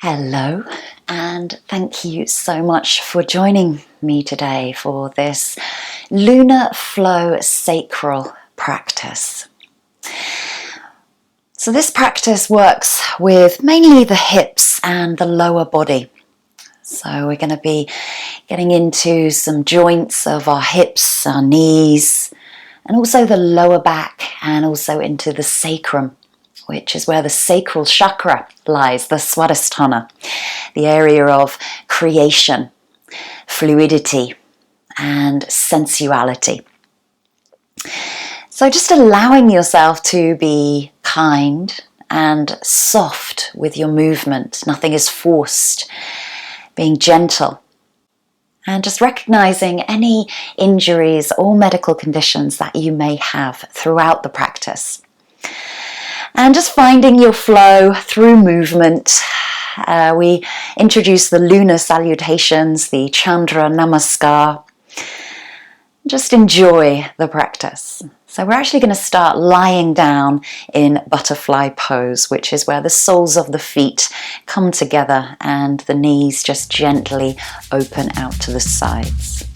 Hello, and thank you so much for joining me today for this Lunar Flow Sacral practice. So this practice works with mainly the hips and the lower body. So we're going to be getting into some joints of our hips, our knees, and also the lower back, and also into the sacrum, which is where the sacral chakra lies, the Swadhisthana, the area of creation, fluidity, and sensuality. So just allowing yourself to be kind and soft with your movement. Nothing is forced. Being gentle. And just recognizing any injuries or medical conditions that you may have throughout the practice. And just finding your flow through movement. We introduce the lunar salutations, the Chandra Namaskar. Just enjoy the practice. So we're actually going to start lying down in butterfly pose, which is where the soles of the feet come together and the knees just gently open out to the sides.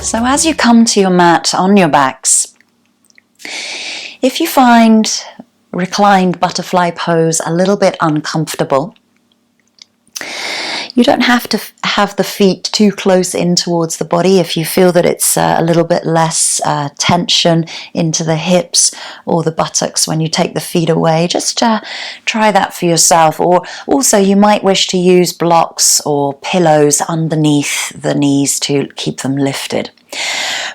So as you come to your mat on your backs, if you find reclined butterfly pose a little bit uncomfortable, you don't have to have the feet too close in towards the body. If you feel that it's a little bit less tension into the hips or the buttocks when you take the feet away, just try that for yourself. Or also you might wish to use blocks or pillows underneath the knees to keep them lifted.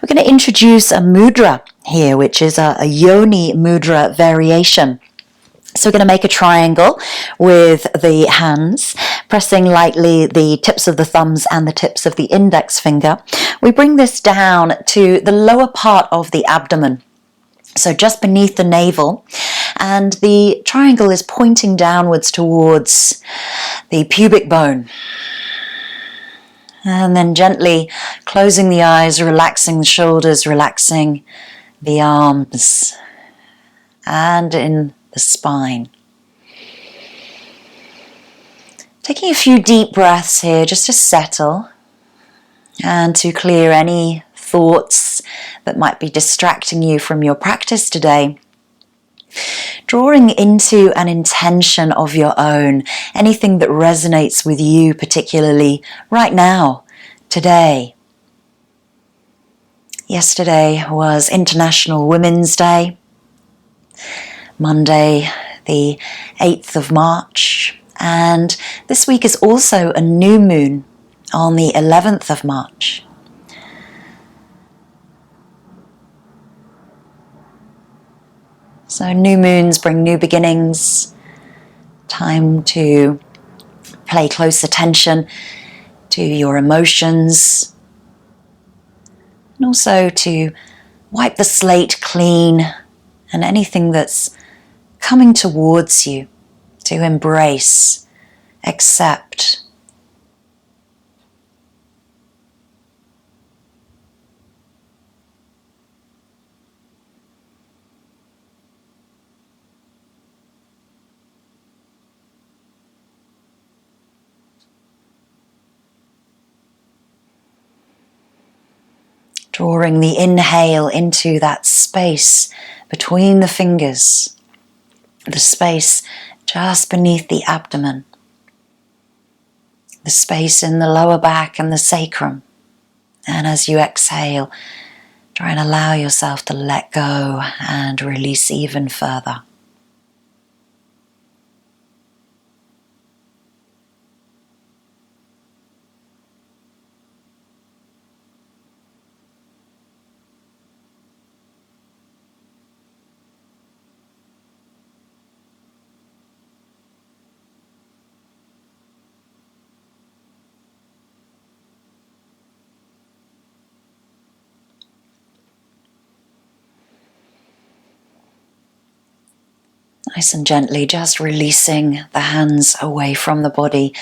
We're going to introduce a mudra here, which is a Yoni mudra variation. So we're going to make a triangle with the hands, pressing lightly the tips of the thumbs and the tips of the index finger. We bring this down to the lower part of the abdomen, so just beneath the navel, and the triangle is pointing downwards towards the pubic bone. And then gently closing the eyes, relaxing the shoulders, relaxing the arms, and in the spine. Taking a few deep breaths here just to settle and to clear any thoughts that might be distracting you from your practice today. Drawing into an intention of your own, anything that resonates with you particularly right now, today. Yesterday was International Women's Day. Monday, the 8th of March, and this week is also a new moon on the 11th of March. So new moons bring new beginnings, time to pay close attention to your emotions, and also to wipe the slate clean and anything that's coming towards you, to embrace, accept. Drawing the inhale into that space between the fingers, the space just beneath the abdomen, the space in the lower back and the sacrum. And as you exhale, try and allow yourself to let go and release even further. Nice and gently, just releasing the hands away from the body,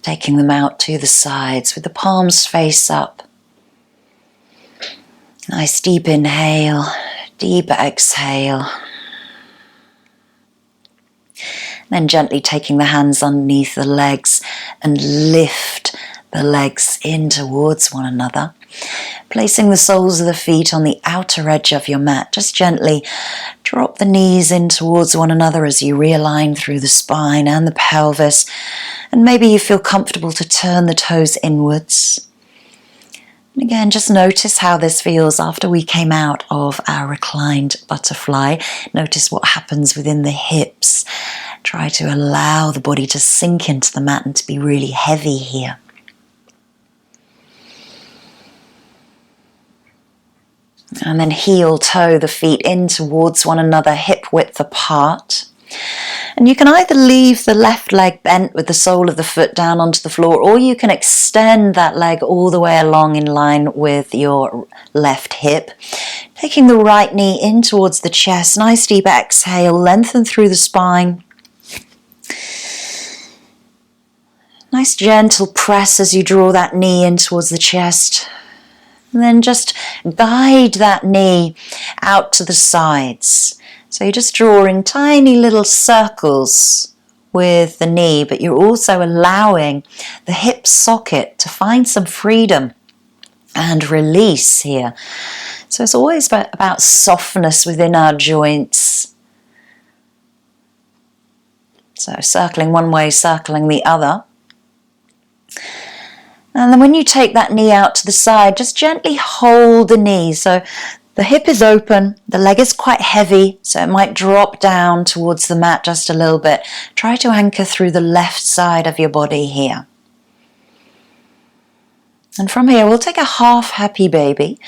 taking them out to the sides with the palms face up. Nice deep inhale, deep exhale. Then gently taking the hands underneath the legs and lift the legs in towards one another. Placing the soles of the feet on the outer edge of your mat. Just gently drop the knees in towards one another as you realign through the spine and the pelvis. And maybe you feel comfortable to turn the toes inwards. And again, just notice how this feels after we came out of our reclined butterfly. Notice what happens within the hips. Try to allow the body to sink into the mat and to be really heavy here. And then heel toe the feet in towards one another, hip width apart. And you can either leave the left leg bent with the sole of the foot down onto the floor, or you can extend that leg all the way along in line with your left hip. Taking the right knee in towards the chest, nice deep exhale, lengthen through the spine. Nice gentle press as you draw that knee in towards the chest. And then just guide that knee out to the sides. So you're just drawing tiny little circles with the knee, but you're also allowing the hip socket to find some freedom and release here. So it's always about softness within our joints. So circling one way, circling the other. And then when you take that knee out to the side, just gently hold the knee. So the hip is open, the leg is quite heavy, so it might drop down towards the mat just a little bit. Try to anchor through the left side of your body here. And from here, we'll take a half happy baby.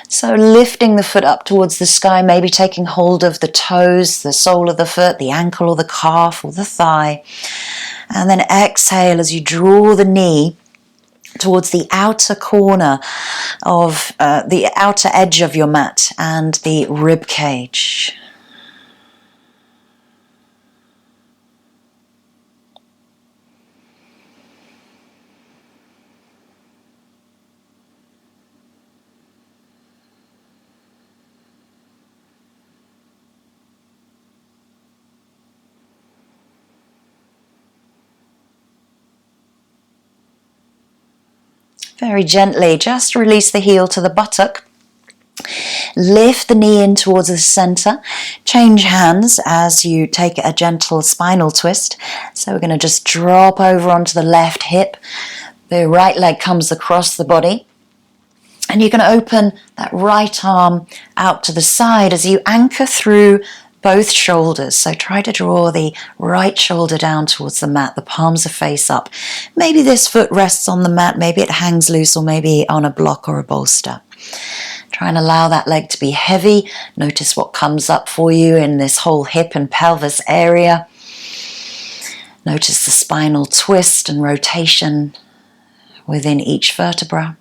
So lifting the foot up towards the sky, maybe taking hold of the toes, the sole of the foot, the ankle or the calf or the thigh. And then exhale as you draw the knee towards the outer corner of the outer edge of your mat and the rib cage. Very gently, just release the heel to the buttock. Lift the knee in towards the center. Change hands as you take a gentle spinal twist. So we're going to just drop over onto the left hip. The right leg comes across the body. And you're going to open that right arm out to the side as you anchor through both shoulders. So try to draw the right shoulder down towards the mat. The palms are face up. Maybe this foot rests on the mat, maybe it hangs loose, or maybe on a block or a bolster. Try and allow that leg to be heavy. Notice what comes up for you in this whole hip and pelvis area. Notice the spinal twist and rotation within each vertebra.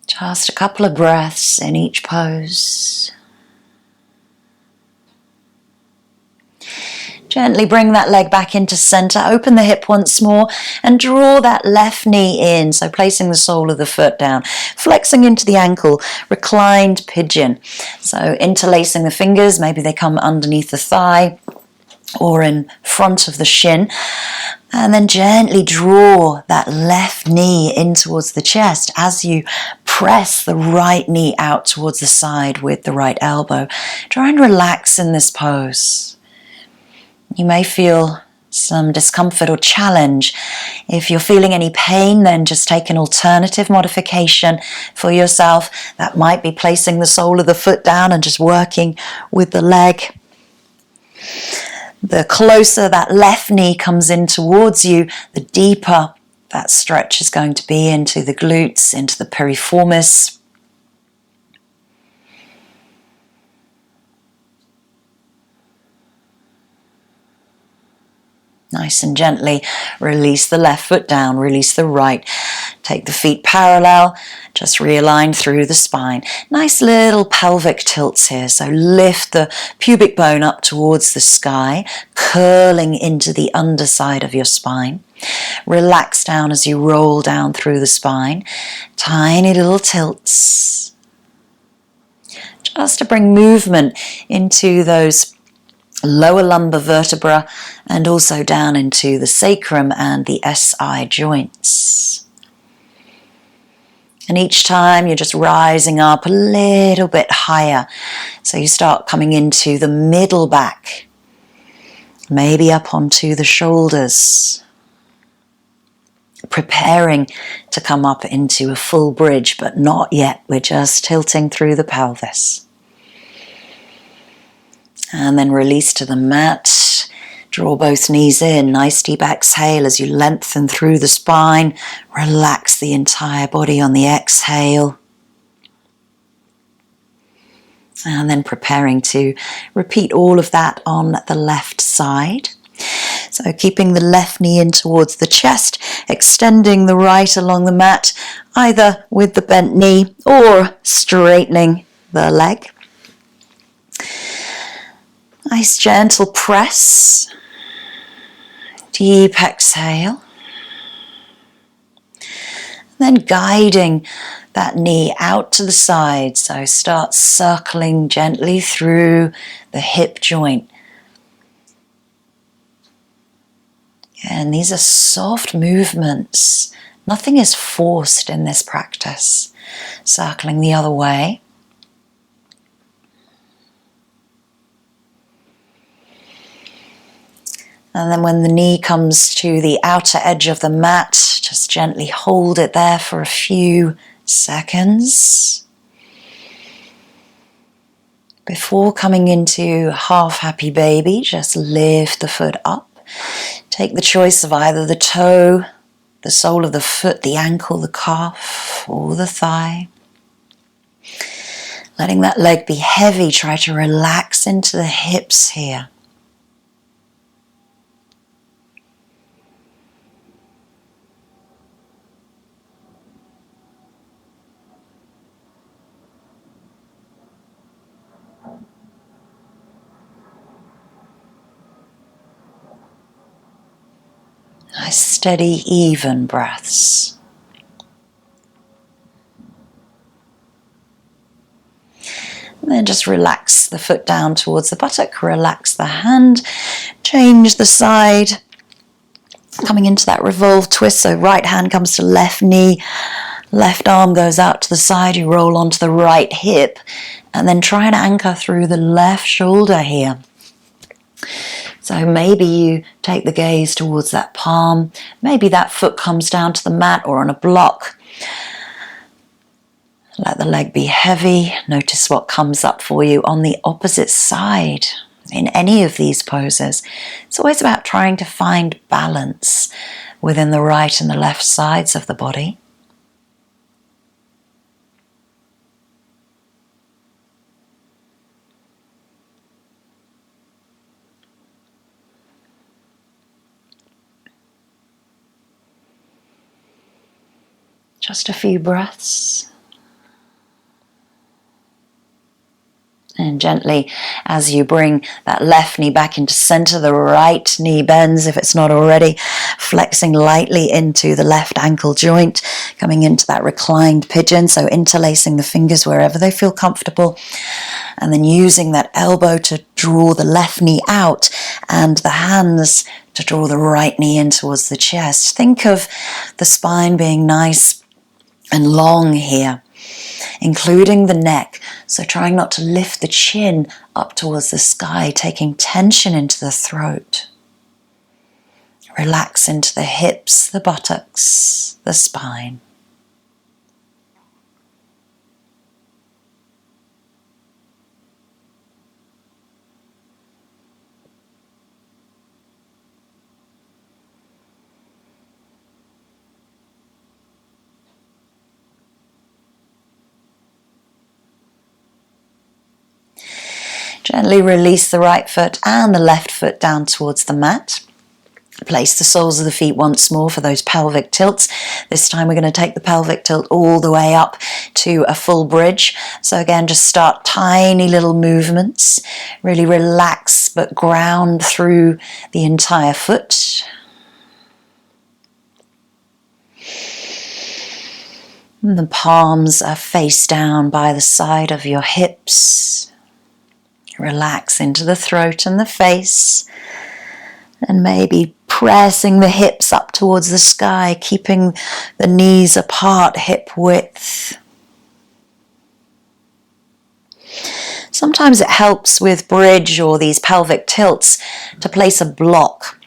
Just a couple of breaths in each pose. Gently bring that leg back into center, open the hip once more and draw that left knee in. So placing the sole of the foot down, flexing into the ankle, reclined pigeon. So interlacing the fingers, maybe they come underneath the thigh or in front of the shin. And then gently draw that left knee in towards the chest as you press the right knee out towards the side with the right elbow. Try and relax in this pose. You may feel some discomfort or challenge. If you're feeling any pain, then just take an alternative modification for yourself. That might be placing the sole of the foot down and just working with the leg. The closer that left knee comes in towards you, the deeper that stretch is going to be into the glutes, into the piriformis. Nice and gently release the left foot down, release the right. Take the feet parallel, just realign through the spine. Nice little pelvic tilts here, so lift the pubic bone up towards the sky, curling into the underside of your spine. Relax down as you roll down through the spine. Tiny little tilts. Just to bring movement into those lower lumbar vertebra and also down into the sacrum and the SI joints. And each time you're just rising up a little bit higher. So you start coming into the middle back, maybe up onto the shoulders. Preparing to come up into a full bridge, but not yet. We're just tilting through the pelvis. And then release to the mat. Draw both knees in. Nice deep exhale as you lengthen through the spine. Relax the entire body on the exhale. And then preparing to repeat all of that on the left side. So keeping the left knee in towards the chest, extending the right along the mat, either with the bent knee or straightening the leg. Nice gentle press. Deep exhale. Then guiding that knee out to the side. So start circling gently through the hip joint. And these are soft movements. Nothing is forced in this practice. Circling the other way. And then when the knee comes to the outer edge of the mat, just gently hold it there for a few seconds. Before coming into half happy baby, just lift the foot up. Take the choice of either the toe, the sole of the foot, the ankle, the calf, or the thigh. Letting that leg be heavy, try to relax into the hips here. Nice, steady, even breaths. And then just relax the foot down towards the buttock, relax the hand, change the side, coming into that revolve twist. So right hand comes to left knee, left arm goes out to the side, you roll onto the right hip, and then try and anchor through the left shoulder here. So maybe you take the gaze towards that palm, maybe that foot comes down to the mat or on a block. Let the leg be heavy. Notice what comes up for you on the opposite side in any of these poses. It's always about trying to find balance within the right and the left sides of the body. Just a few breaths. And gently, as you bring that left knee back into center, the right knee bends if it's not already, flexing lightly into the left ankle joint, coming into that reclined pigeon, so interlacing the fingers wherever they feel comfortable, and then using that elbow to draw the left knee out and the hands to draw the right knee in towards the chest. Think of the spine being nice and long here, including the neck. So trying not to lift the chin up towards the sky, taking tension into the throat. Relax into the hips, the buttocks, the spine. Gently release the right foot and the left foot down towards the mat. Place the soles of the feet once more for those pelvic tilts. This time we're going to take the pelvic tilt all the way up to a full bridge. So again, just start tiny little movements. Really relax but ground through the entire foot. And the palms are face down by the side of your hips. Relax into the throat and the face. And maybe pressing the hips up towards the sky, keeping the knees apart, hip width. Sometimes it helps with bridge or these pelvic tilts to place a block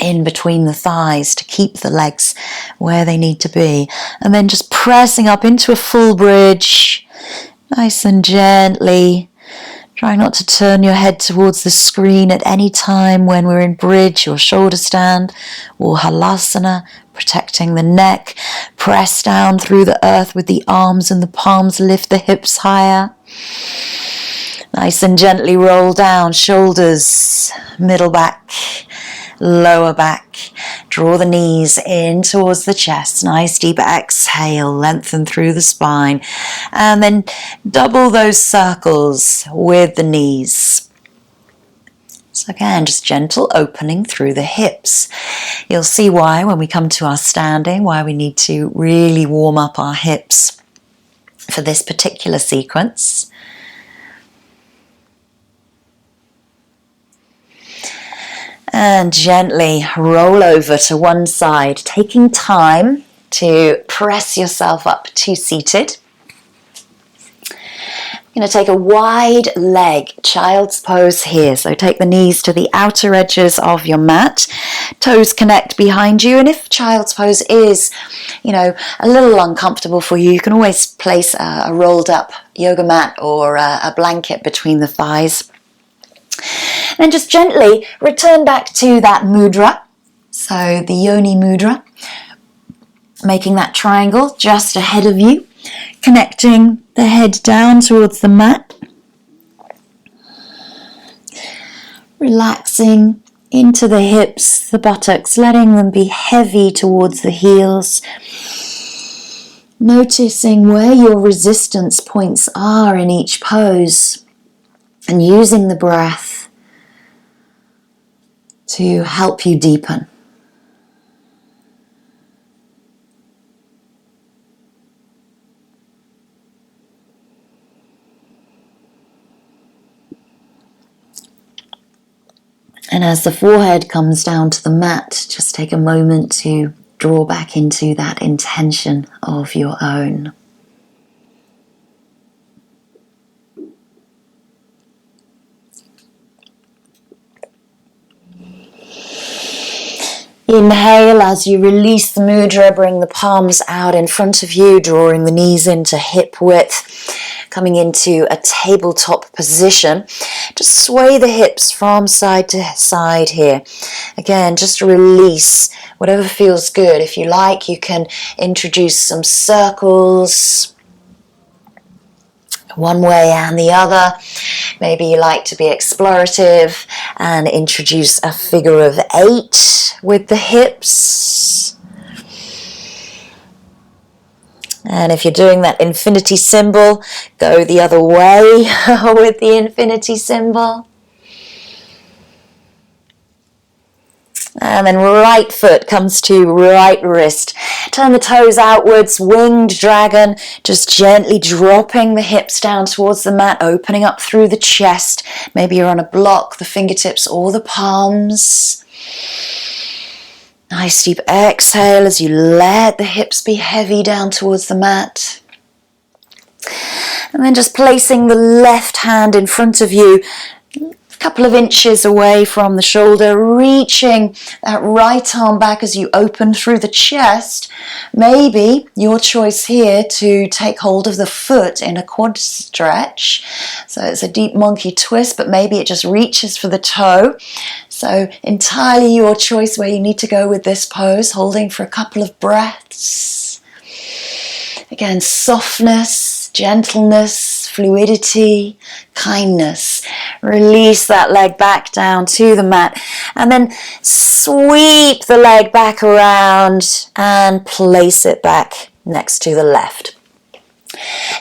in between the thighs to keep the legs where they need to be. And then just pressing up into a full bridge, nice and gently. Try not to turn your head towards the screen at any time when we're in bridge or shoulder stand or halasana, protecting the neck. Press down through the earth with the arms and the palms, lift the hips higher. Nice and gently roll down, shoulders, middle back, lower back. Draw the knees in towards the chest. Nice deep exhale, lengthen through the spine. And then double those circles with the knees. So again, just gentle opening through the hips. You'll see why when we come to our standing, why we need to really warm up our hips for this particular sequence. And gently roll over to one side, taking time to press yourself up to seated. You're going to take a wide leg child's pose here. So take the knees to the outer edges of your mat. Toes connect behind you. And if child's pose is, a little uncomfortable for you, you can always place a rolled up yoga mat or a blanket between the thighs. Then just gently return back to that mudra, so the Yoni mudra, making that triangle just ahead of you, connecting the head down towards the mat, relaxing into the hips, the buttocks, letting them be heavy towards the heels, noticing where your resistance points are in each pose, and using the breath to help you deepen. And as the forehead comes down to the mat, just take a moment to draw back into that intention of your own. Inhale as you release the mudra, bring the palms out in front of you, drawing the knees into hip width, coming into a tabletop position. Just sway the hips from side to side here. Again, just release whatever feels good. If you like, you can introduce some circles, one way and the other. Maybe you like to be explorative and introduce a figure of 8 with the hips. And if you're doing that infinity symbol, go the other way with the infinity symbol. And then right foot comes to right wrist. Turn the toes outwards, winged dragon, just gently dropping the hips down towards the mat, opening up through the chest. Maybe you're on a block, the fingertips or the palms. Nice deep exhale as you let the hips be heavy down towards the mat. And then just placing the left hand in front of you, couple of inches away from the shoulder, reaching that right arm back as you open through the chest. Maybe your choice here to take hold of the foot in a quad stretch. So it's a deep monkey twist, but maybe it just reaches for the toe. So entirely your choice where you need to go with this pose, holding for a couple of breaths. Again, softness, gentleness, fluidity, kindness. Release that leg back down to the mat and then sweep the leg back around and place it back next to the left.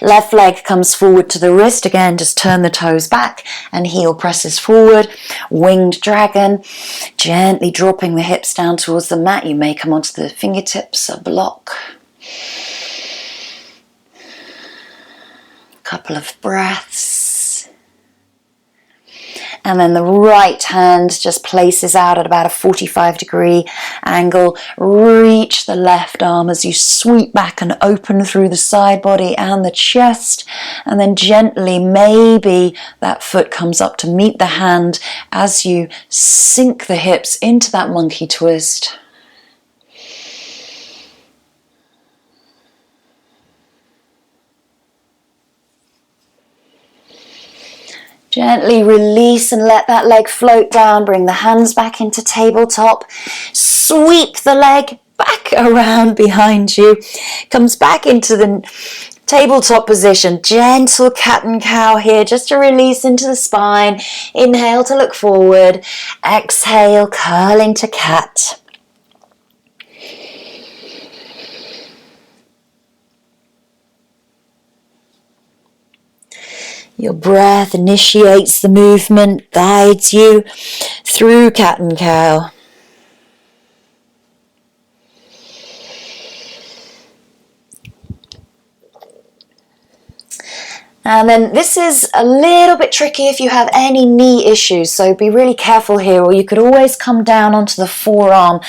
Left leg comes forward to the wrist. Again, just turn the toes back and heel presses forward. Winged dragon, gently dropping the hips down towards the mat. You may come onto the fingertips, a block. Couple of breaths. And then the right hand just places out at about a 45-degree angle. Reach the left arm as you sweep back and open through the side body and the chest. And then gently, maybe that foot comes up to meet the hand as you sink the hips into that monkey twist. Gently release and let that leg float down. Bring the hands back into tabletop. Sweep the leg back around behind you. Comes back into the tabletop position. Gentle cat and cow here, just to release into the spine. Inhale to look forward. Exhale, curling to cat. Your breath initiates the movement, guides you through cat and cow. And then this is a little bit tricky if you have any knee issues, so be really careful here, or you could always come down onto the forearm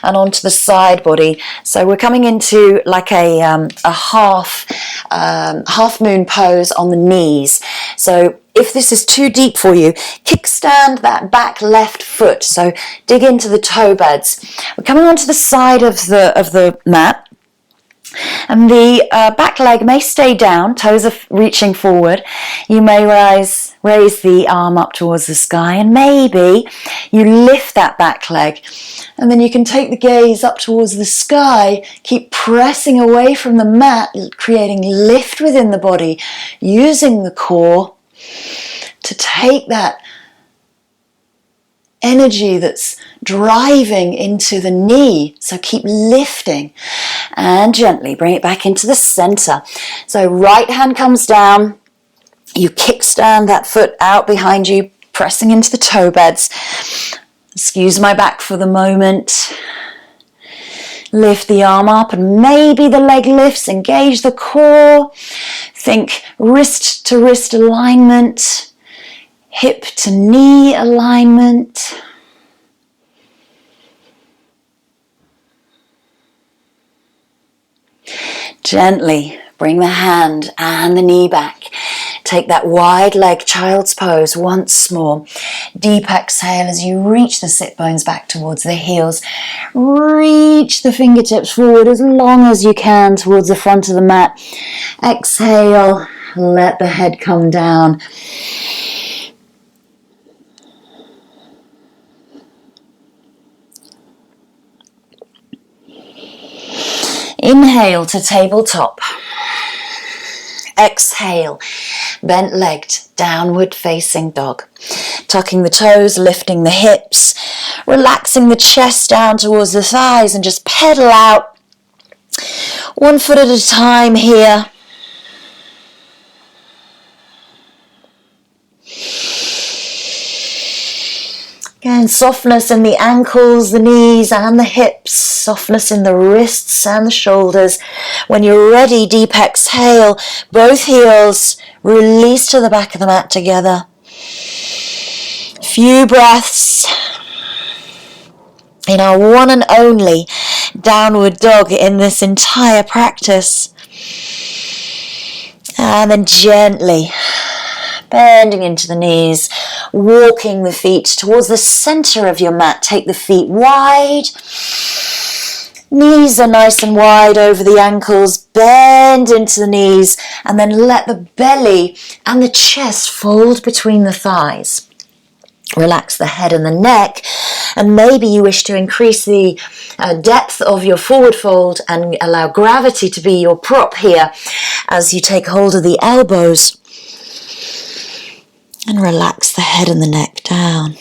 and onto the side body. So we're coming into like a half moon pose on the knees. So if this is too deep for you, kickstand that back left foot. So dig into the toe beds. We're coming onto the side of the mat. And the back leg may stay down, toes are reaching forward. You may raise the arm up towards the sky, and maybe you lift that back leg. And then you can take the gaze up towards the sky, keep pressing away from the mat, creating lift within the body, using the core to take that energy that's driving into the knee. So keep lifting and gently bring it back into the center. So right hand comes down, you kickstand that foot out behind you, pressing into the toe beds. Excuse my back for the moment. Lift the arm up and maybe the leg lifts, engage the core. Think wrist to wrist alignment. Hip to knee alignment. Gently bring the hand and the knee back. Take that wide leg child's pose once more. Deep exhale as you reach the sit bones back towards the heels. Reach the fingertips forward as long as you can towards the front of the mat. Exhale, let the head come down. Inhale to tabletop. Exhale, bent legged, downward facing dog. Tucking the toes, lifting the hips, relaxing the chest down towards the thighs and just pedal out. 1 foot at a time here. Again, softness in the ankles, the knees and the hips, softness in the wrists and the shoulders. When you're ready, deep exhale, both heels release to the back of the mat together. Few breaths in our one and only downward dog in this entire practice. And then gently bending into the knees, walking the feet towards the center of your mat. Take the feet wide. Knees are nice and wide over the ankles. Bend into the knees and then let the belly and the chest fold between the thighs. Relax the head and the neck, and maybe you wish to increase the depth of your forward fold and allow gravity to be your prop here as you take hold of the elbows. And relax the head and the neck down.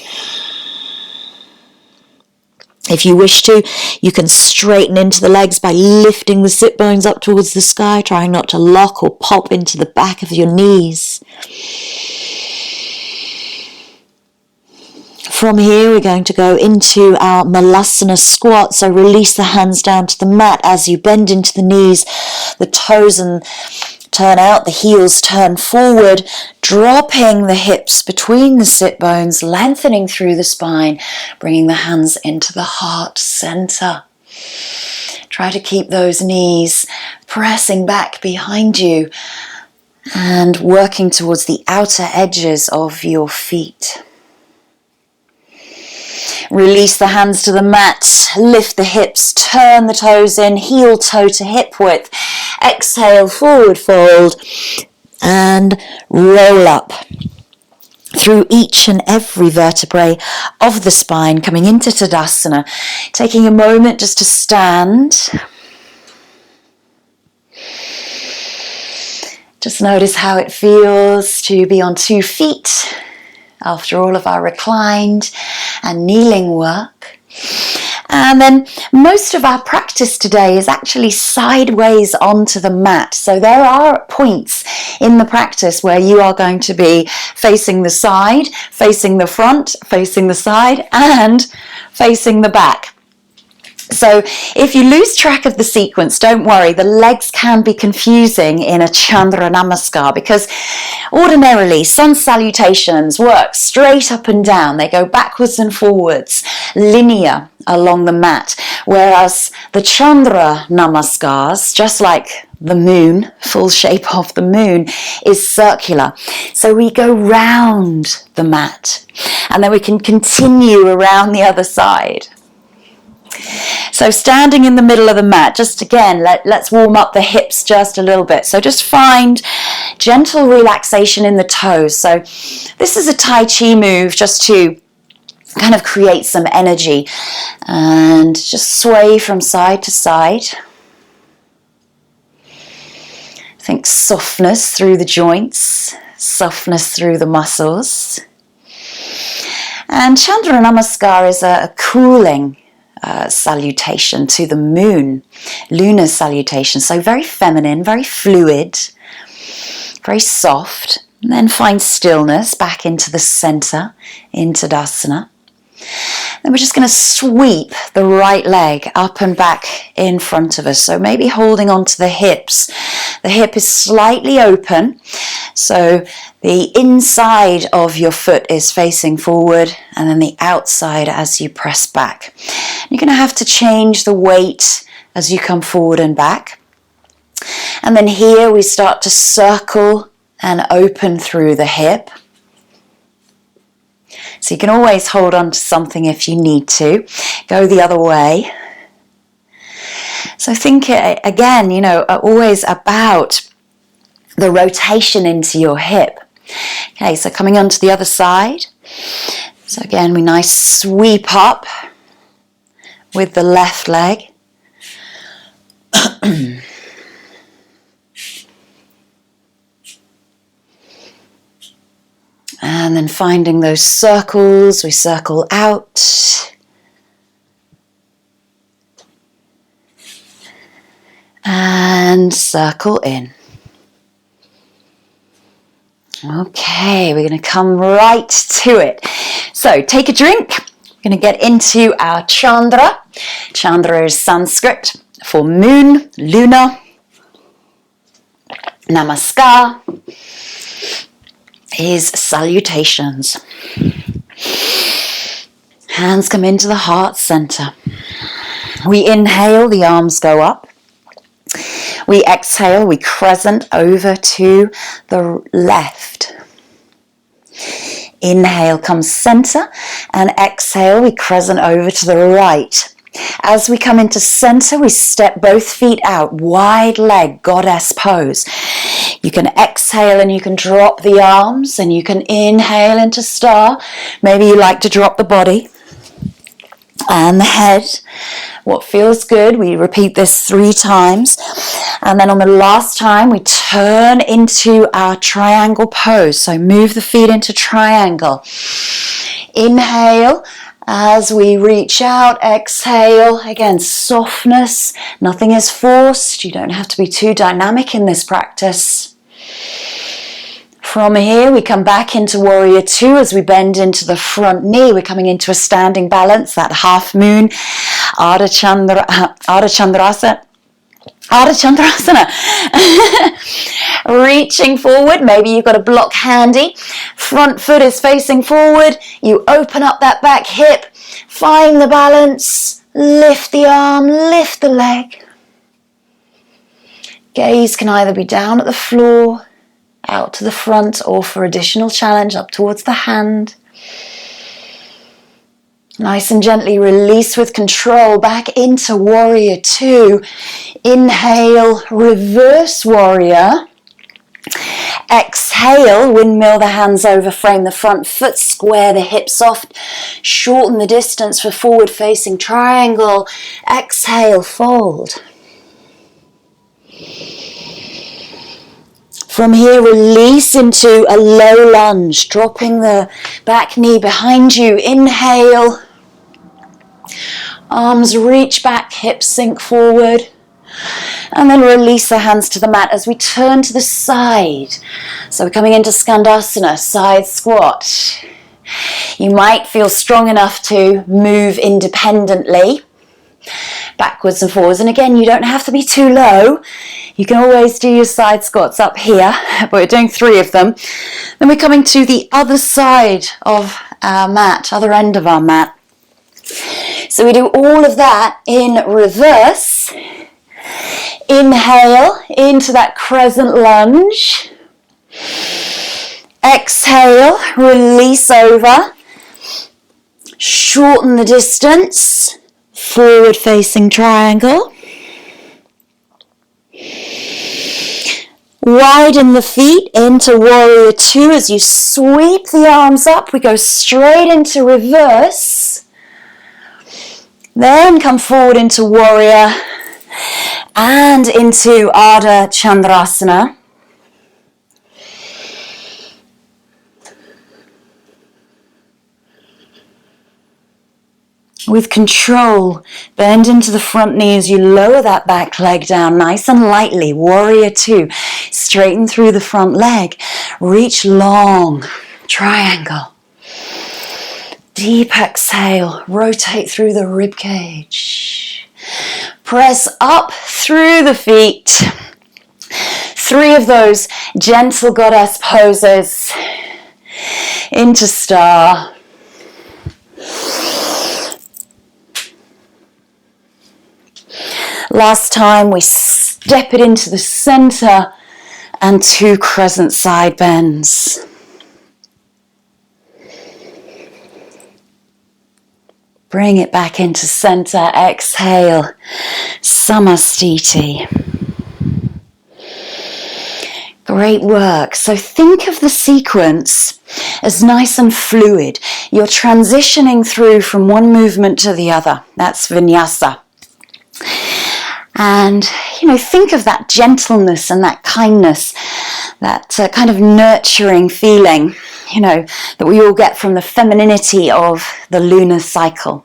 If you wish to, you can straighten into the legs by lifting the sit bones up towards the sky, trying not to lock or pop into the back of your knees. From here, we're going to go into our Malasana Squat. So release the hands down to the mat as you bend into the knees, the toes and turn out, the heels turn forward, dropping the hips between the sit bones, lengthening through the spine, bringing the hands into the heart center. Try to keep those knees pressing back behind you and working towards the outer edges of your feet. Release the hands to the mat, lift the hips, turn the toes in, heel toe to hip width. Exhale, forward fold, and roll up through each and every vertebrae of the spine, coming into Tadasana. Taking a moment just to stand. Just notice how it feels to be on 2 feet after all of our reclined and kneeling work. And then most of our practice today is actually sideways onto the mat. So there are points in the practice where you are going to be facing the side, facing the front, facing the side, and facing the back. So if you lose track of the sequence, don't worry, the legs can be confusing in a Chandra Namaskar because ordinarily sun salutations work straight up and down. They go backwards and forwards, linear along the mat, whereas the Chandra Namaskars, just like the moon, full shape of the moon, is circular. So we go round the mat and then we can continue around the other side. So standing in the middle of the mat, just again, let's warm up the hips just a little bit. So just find gentle relaxation in the toes. So this is a Tai Chi move just to kind of create some energy and just sway from side to side. Think softness through the joints, softness through the muscles. And Chandra Namaskar is a cooling salutation to the moon, lunar salutation. So very feminine, very fluid, very soft. And then find stillness back into the center, in Tadasana. Then we're just going to sweep the right leg up and back in front of us. So maybe holding on to the hips. The hip is slightly open. So the inside of your foot is facing forward and then the outside as you press back. You're going to have to change the weight as you come forward and back. And then here we start to circle and open through the hip. So you can always hold on to something if you need to. Go the other way. So think again, always about the rotation into your hip. Okay, so coming onto the other side. So again, we nice sweep up with the left leg. And then finding those circles, we circle out. And circle in. Okay, we're going to come right to it. So take a drink. We're going to get into our Chandra. Chandra is Sanskrit for moon, lunar. Namaskar is salutations. Hands come into the heart center. We inhale, the arms go up. We exhale, we crescent over to the left. Inhale comes center, and exhale, we crescent over to the right. As we come into center, we step both feet out, wide leg, goddess pose. You can exhale and you can drop the arms, and you can inhale into star. Maybe you like to drop the body. and the head. What feels good, we repeat this 3 times. And then on the last time, we turn into our triangle pose. So move the feet into triangle. Inhale as we reach out. Exhale. Again, softness. Nothing is forced. You don't have to be too dynamic in this practice. From here, we come back into Warrior Two as we bend into the front knee. We're coming into a standing balance, that half moon, Ardha Chandrasana. Reaching forward, maybe you've got a block handy. Front foot is facing forward. You open up that back hip, find the balance, lift the arm, lift the leg. Gaze can either be down at the floor, out to the front, or for additional challenge, up towards the hand. Nice and gently release with control back into Warrior Two. Inhale, reverse warrior. Exhale, windmill the hands over, frame the front foot, square the hips off, shorten the distance for forward facing triangle. Exhale, fold. From here, release into a low lunge, dropping the back knee behind you. Inhale. Arms reach back, hips sink forward. And then release the hands to the mat as we turn to the side. So we're coming into Skandasana, side squat. You might feel strong enough to move independently, backwards and forwards. And again, you don't have to be too low. You can always do your side squats up here, but we're doing 3 of them. Then we're coming to the other side of our mat, other end of our mat. So we do all of that in reverse. Inhale into that crescent lunge. Exhale, release over. Shorten the distance. Forward facing triangle. Widen the feet into Warrior Two as you sweep the arms up. We go straight into reverse. Then come forward into Warrior and into Ardha Chandrasana. With control, bend into the front knee as you lower that back leg down nice and lightly. Warrior Two. Straighten through the front leg. Reach long. Triangle. Deep exhale. Rotate through the rib cage. Press up through the feet. 3 of those gentle goddess poses. Into star. Last time we step it into the center and 2 crescent side bends. Bring it back into center. Exhale. Samastiti. Great work. So think of the sequence as nice and fluid. You're transitioning through from one movement to the other. That's vinyasa. And, think of that gentleness and that kindness, that kind of nurturing feeling, that we all get from the femininity of the lunar cycle.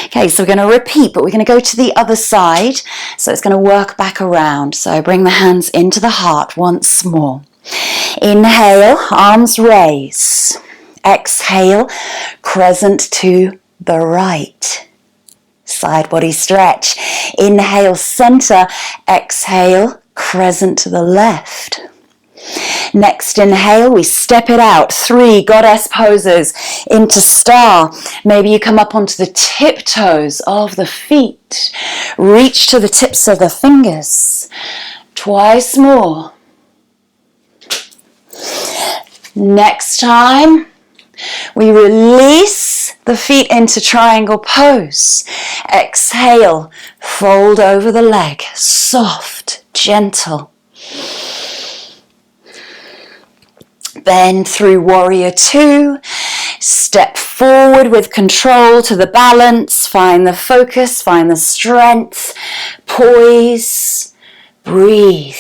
Okay, so we're going to repeat, but we're going to go to the other side. So it's going to work back around. So bring the hands into the heart once more. Inhale, arms raise. Exhale, crescent to the right. Side body stretch. Inhale, center. Exhale, crescent to the left. Next inhale, we step it out. 3 goddess poses into star. Maybe you come up onto the tiptoes of the feet. Reach to the tips of the fingers. Twice more. Next time, we release the feet into triangle pose. Exhale, fold over the leg. Soft, gentle. Bend through Warrior Two. Step Forward with control to the balance. Find the focus, find the strength. Poise, breathe.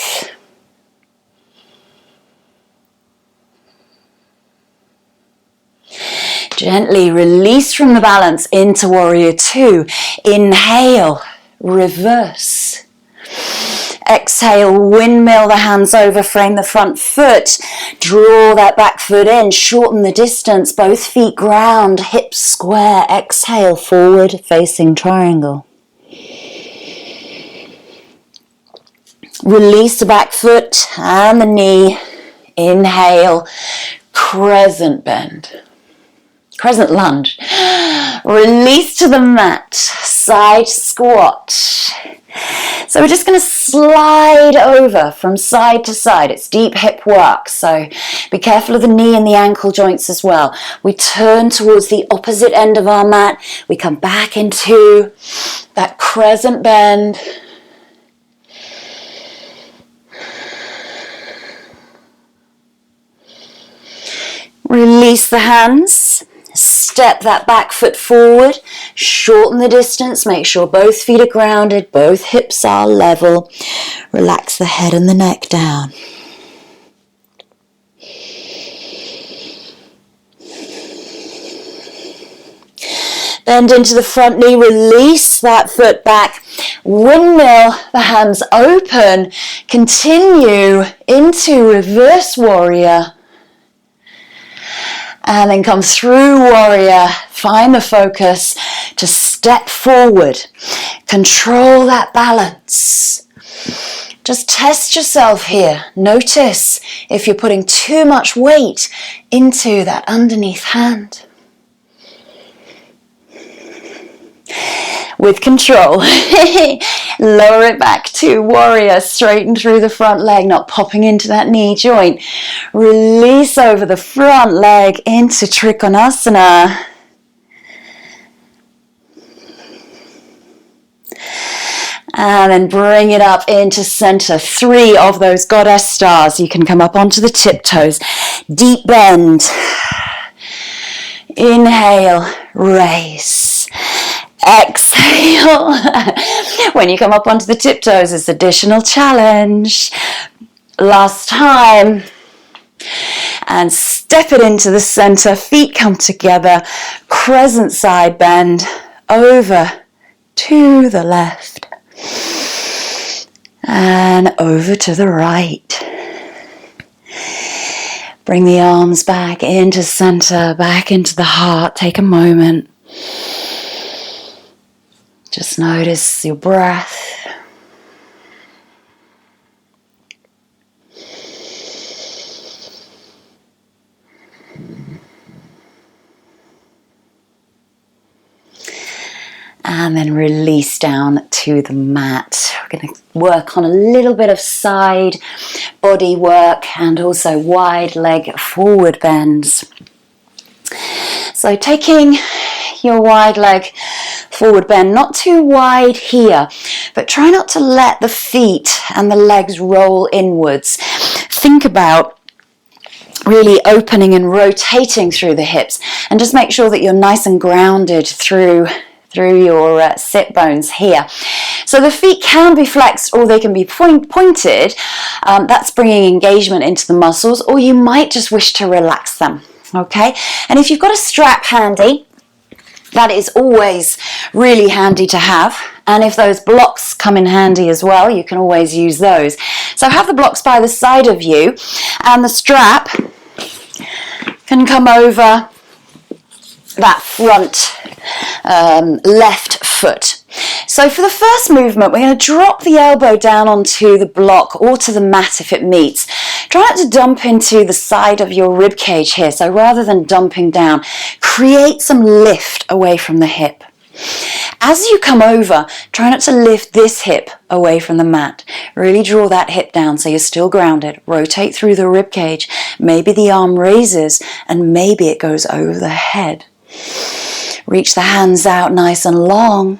Gently release from the balance into Warrior Two. Inhale, reverse. Exhale, windmill the hands over, frame the front foot. Draw that back foot in, shorten the distance, both feet ground, hips square. Exhale, forward facing triangle. Release the back foot and the knee. Inhale, crescent bend. Crescent lunge. Release to the mat. Side squat. So we're just going to slide over from side to side. It's deep hip work, so be careful of the knee and the ankle joints as well. We turn towards the opposite end of our mat. We come back into that crescent bend. Release the hands. Step that back foot forward, shorten the distance, make sure both feet are grounded, both hips are level. Relax the head and the neck down. Bend into the front knee, release that foot back, windmill the hands open, continue into reverse warrior. And then come through warrior, find the focus to step forward. Control that balance. Just test yourself here. Notice if you're putting too much weight into that underneath hand. With control, lower it back to warrior, straighten through the front leg, not popping into that knee joint. Release over the front leg into Trikonasana. And then bring it up into center. 3 of those goddess stars. You can come up onto the tiptoes. Deep bend. Inhale, raise. Exhale. When you come up onto the tiptoes, it's additional challenge. Last time. And step it into the center. Feet come together. Crescent side bend. Over to the left. And over to the right. Bring the arms back into center, back into the heart. Take a moment. Just notice your breath. And then release down to the mat. We're going to work on a little bit of side body work and also wide leg forward bends. So taking your wide leg forward bend, not too wide here, but try not to let the feet and the legs roll inwards. Think about really opening and rotating through the hips, and just make sure that you're nice and grounded through your sit bones here. So the feet can be flexed or they can be pointed. That's bringing engagement into the muscles, or you might just wish to relax them. Okay, and if you've got a strap handy, that is always really handy to have. And if those blocks come in handy as well, you can always use those. So have the blocks by the side of you, and the strap can come over that front left foot. So for the first movement, we're going to drop the elbow down onto the block or to the mat if it meets. Try not to dump into the side of your rib cage here. So rather than dumping down, create some lift away from the hip. As you come over, try not to lift this hip away from the mat. Really draw that hip down so you're still grounded. Rotate through the rib cage. Maybe the arm raises and maybe it goes over the head. Reach the hands out nice and long.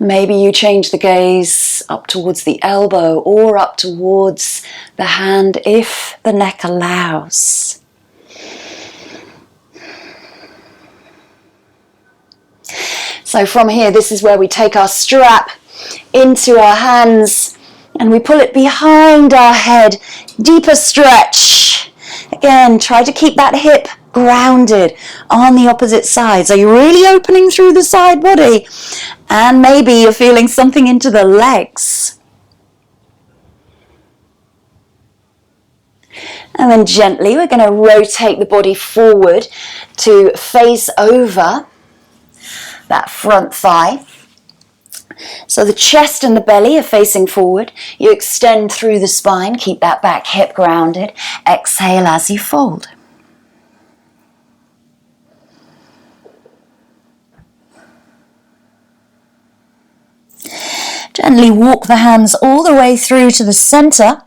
Maybe you change the gaze up towards the elbow or up towards the hand if the neck allows. So from here, this is where we take our strap into our hands and we pull it behind our head. Deeper stretch. Again, try to keep that hip grounded on the opposite side. So you're really opening through the side body, and maybe you're feeling something into the legs. And then gently we're going to rotate the body forward to face over that front thigh. So the chest and the belly are facing forward. You extend through the spine, keep that back hip grounded. Exhale as you fold. Gently walk the hands all the way through to the center,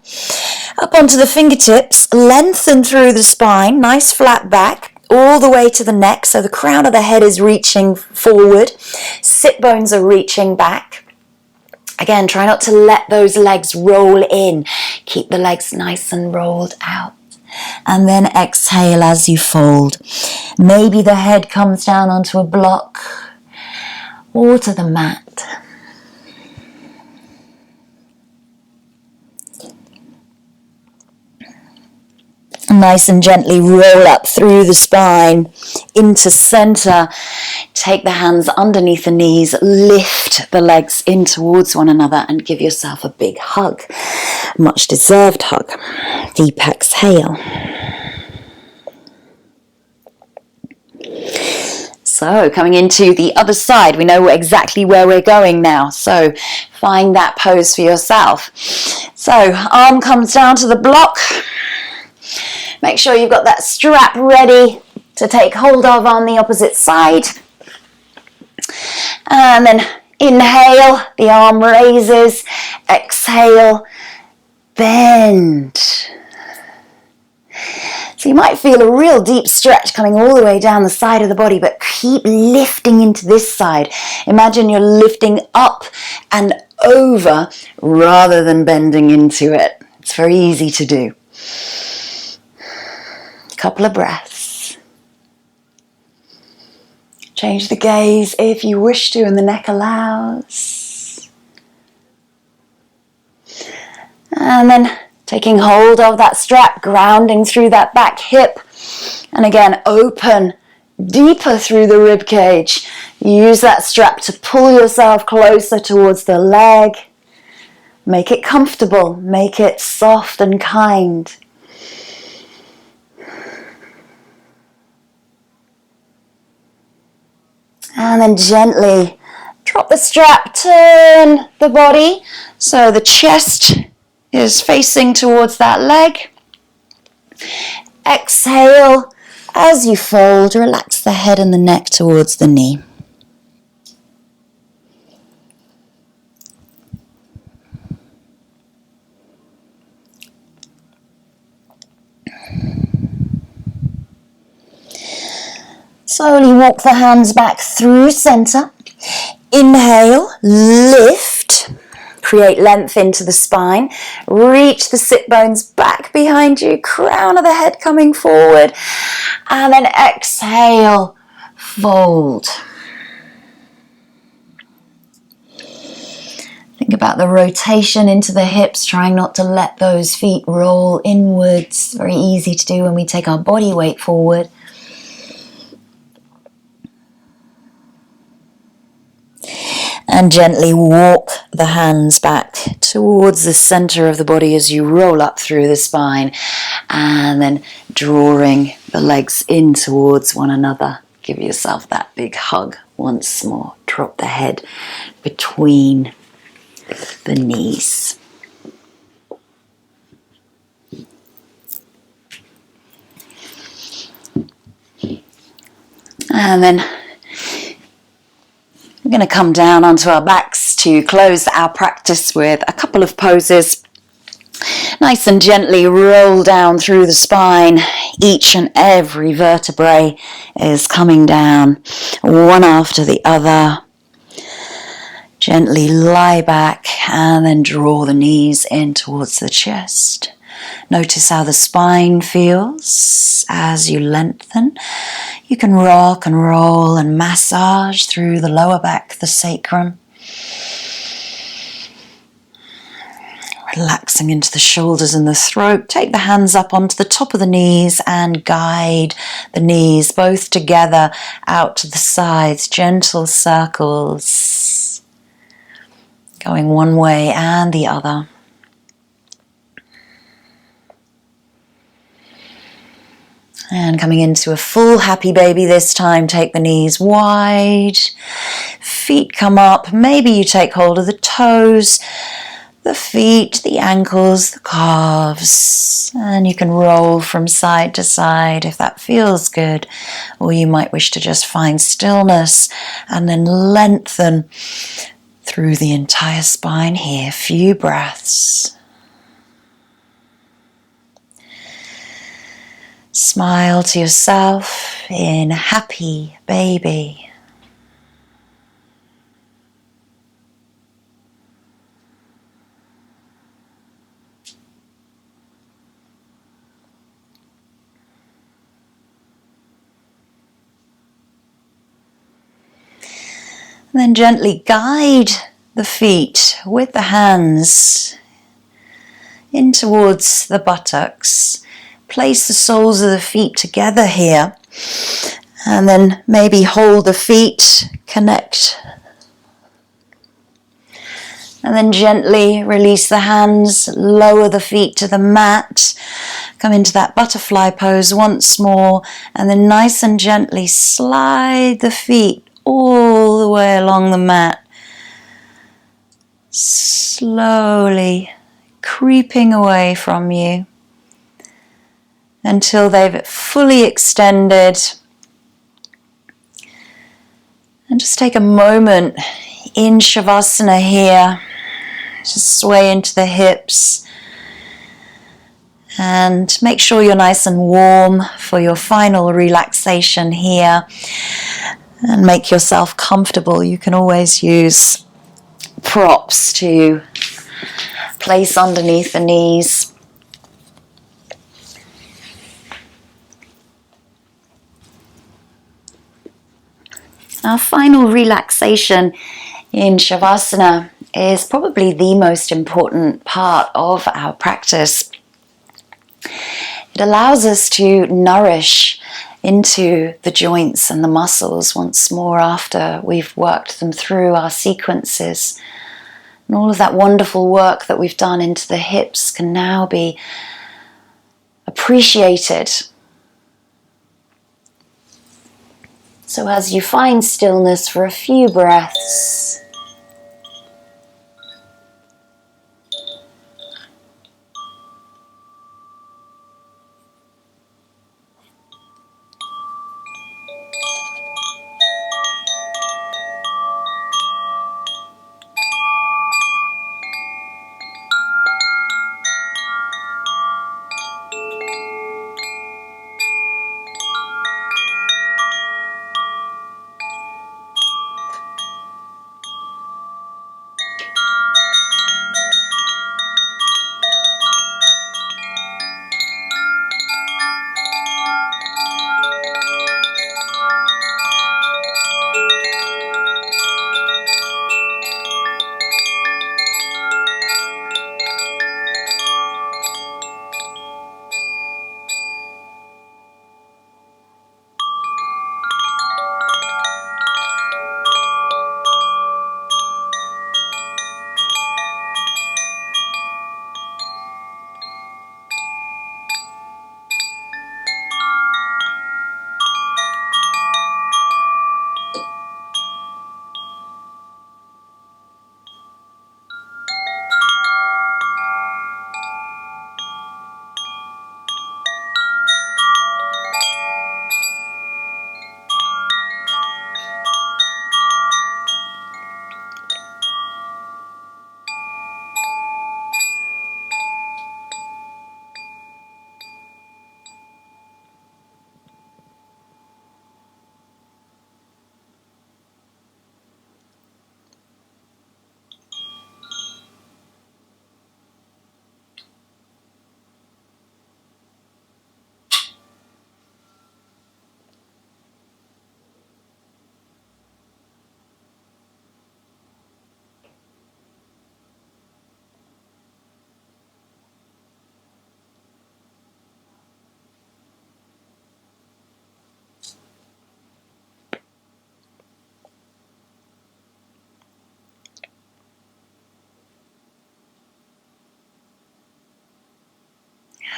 up onto the fingertips, lengthen through the spine, nice flat back, all the way to the neck, so the crown of the head is reaching forward, sit bones are reaching back. Again, try not to let those legs roll in. Keep the legs nice and rolled out. And then exhale as you fold. Maybe the head comes down onto a block or to the mat. Nice and gently roll up through the spine into center. Take the hands underneath the knees, lift the legs in towards one another and give yourself a big hug. Much deserved hug. Deep exhale. So coming into the other side, we know exactly where we're going now. So find that pose for yourself. So arm comes down to the block. Make sure you've got that strap ready to take hold of on the opposite side. And then inhale, the arm raises. Exhale, bend. So you might feel a real deep stretch coming all the way down the side of the body, but keep lifting into this side. Imagine you're lifting up and over rather than bending into it. It's very easy to do. Couple of breaths. Change the gaze if you wish to and the neck allows. And then taking hold of that strap, grounding through that back hip. And again, open deeper through the rib cage. Use that strap to pull yourself closer towards the leg. Make it comfortable. Make it soft and kind. And then gently drop the strap, turn the body so the chest is facing towards that leg. Exhale as you fold, relax the head and the neck towards the knee. Slowly walk the hands back through center. Inhale, lift, create length into the spine. Reach the sit bones back behind you, crown of the head coming forward. And then exhale, fold. Think about the rotation into the hips, trying not to let those feet roll inwards. Very easy to do when we take our body weight forward. And gently walk the hands back towards the center of the body as you roll up through the spine. And then drawing the legs in towards one another. Give yourself that big hug once more. Drop the head between the knees. And then we're going to come down onto our backs to close our practice with a couple of poses. Nice and gently roll down through the spine. Each and every vertebrae is coming down, one after the other. Gently lie back and then draw the knees in towards the chest. Notice how the spine feels as you lengthen. You can rock and roll and massage through the lower back, the sacrum. Relaxing into the shoulders and the throat. Take the hands up onto the top of the knees and guide the knees both together out to the sides. Gentle circles going one way and the other. And coming into a full happy baby this time, take the knees wide. Feet come up. Maybe you take hold of the toes, the feet, the ankles, the calves, and you can roll from side to side if that feels good, or you might wish to just find stillness and then lengthen through the entire spine here. A few breaths. Smile to yourself in happy baby. And then gently guide the feet with the hands in towards the buttocks. Place the soles of the feet together here. And then maybe hold the feet, connect. And then gently release the hands, lower the feet to the mat. Come into that butterfly pose once more. And then nice and gently slide the feet all the way along the mat, slowly creeping away from you until they've fully extended. And just take a moment in Shavasana here, just sway into the hips and make sure you're nice and warm for your final relaxation here. And make yourself comfortable. You can always use props to place underneath the knees. Our final relaxation in Shavasana is probably the most important part of our practice. It allows us to nourish into the joints and the muscles once more after we've worked them through our sequences. And all of that wonderful work that we've done into the hips can now be appreciated. So as you find stillness for a few breaths,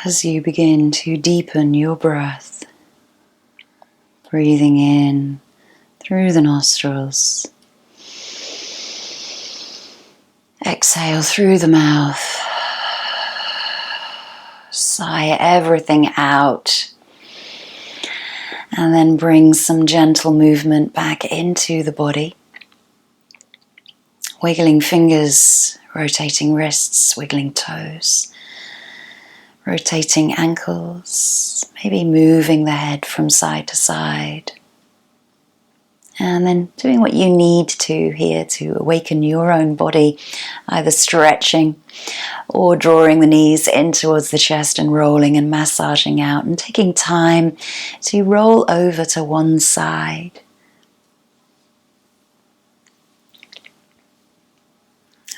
as you begin to deepen your breath, breathing in through the nostrils, exhale through the mouth, sigh everything out, and then bring some gentle movement back into the body. Wiggling fingers, rotating wrists, wiggling toes, rotating ankles, maybe moving the head from side to side. And then doing what you need to here to awaken your own body, either stretching or drawing the knees in towards the chest and rolling and massaging out, and taking time to roll over to one side.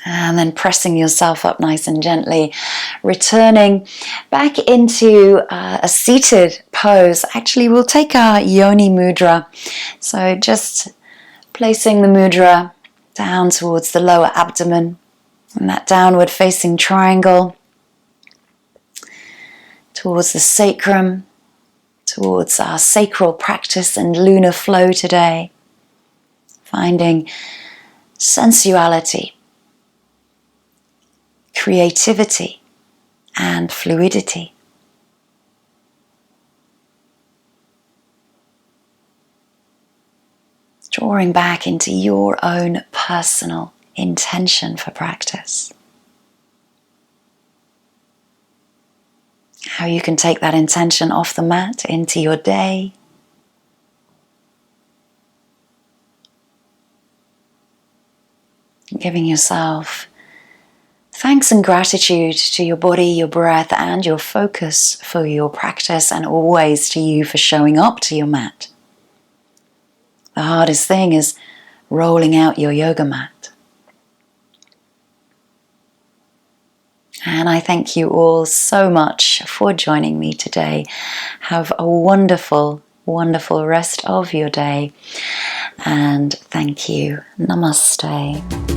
And then pressing yourself up nice and gently, returning back into a seated pose. Actually, we'll take our Yoni Mudra. So just placing the mudra down towards the lower abdomen, and that downward facing triangle towards the sacrum, towards our sacral practice and lunar flow today. Finding sensuality, creativity, and fluidity. Drawing back into your own personal intention for practice. How you can take that intention off the mat into your day. Giving yourself thanks and gratitude to your body, your breath, and your focus for your practice, and always to you for showing up to your mat. The hardest thing is rolling out your yoga mat. And I thank you all so much for joining me today. Have a wonderful, wonderful rest of your day. And thank you. Namaste.